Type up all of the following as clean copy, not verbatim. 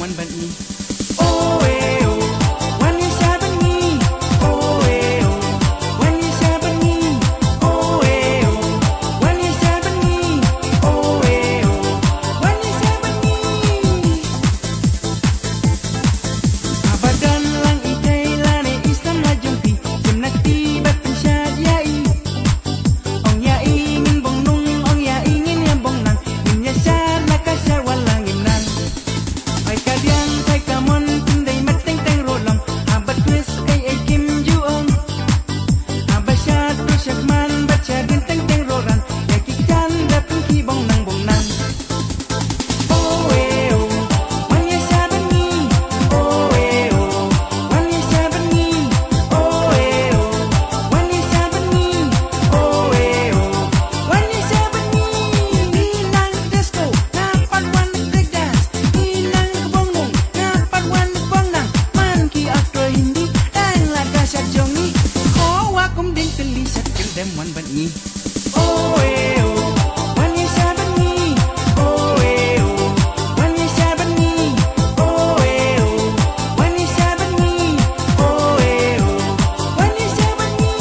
wan ban ni. Oh eh oh, wan ni sa ban ni. Oh eh oh, wan ni sa ban ni. Oh eh oh, wan ni sa ban ni. Oh eh oh, wan ni sa ban ni. Abadan lang itay lani isang na jumpi. Jumnati bat pensyad yai. Ong ya ingin bong nung, ong ya ingin yang bong nang. Inya syad nakasar walang imnan. Ay kadiang ay kamon pinday mateng teng rolam. Abat twist ay kim juong. Abasyad rusyak man batsyad genteng teng roran. Yakikan dapeng kibong nang bong nang. Oh eh oh, wan ya saban ni. Oh eh oh, wan ya saban ni. Oh eh oh, wan ya saban ni. Oh eh oh, wan ya saban ni. Inang disco, napat wan break dance. Inang kebongong, napat wan bong nang. Man ki aktor hindi, dan laga syad jongi. Oh wakum ding pili syad kendem wan ban ni. Oh eh oh, wan ya saban ni. Oh eh oh, wan ya saban ni. Oh eh oh, wan ya saban ni. Oh eh oh, wan ya saban ni.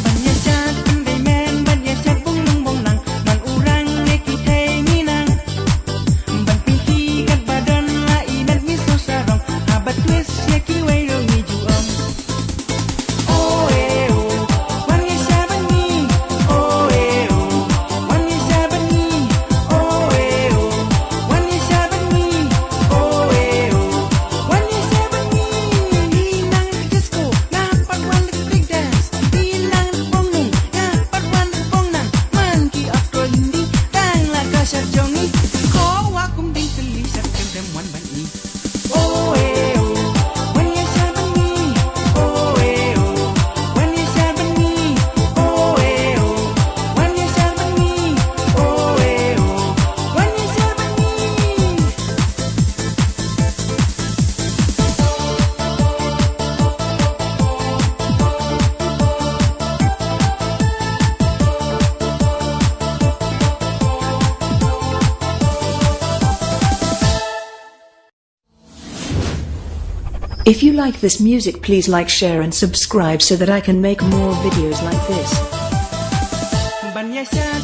Banyasad pandai men, banyasad bung nung bong nang. Man urang neki thay ni nang. Ban pinki kat badan la inat ni so sarong. Abat twist yaki way rong ni juong. Oh eh oh, wan ya saban ni. Oh eh oh, wan ya saban ni. Oh eh oh, wan ya saban ni. Oh eh oh, wan ya saban ni. Inang disco, napat wan break dance. Inang bongong, napat wan bong nang. Man ki aktor hindi, dan laga syad jongi. Ko wakum ding pili syad kendem wan ban ni. Oh eh oh, wan ya saban ni. Oh eh oh, wan ya saban ni. Oh eh oh, wan ya saban ni. Oh eh oh, wan ya saban ni. If you like this music, please like, share and subscribe so that I can make more videos like this. Banyasad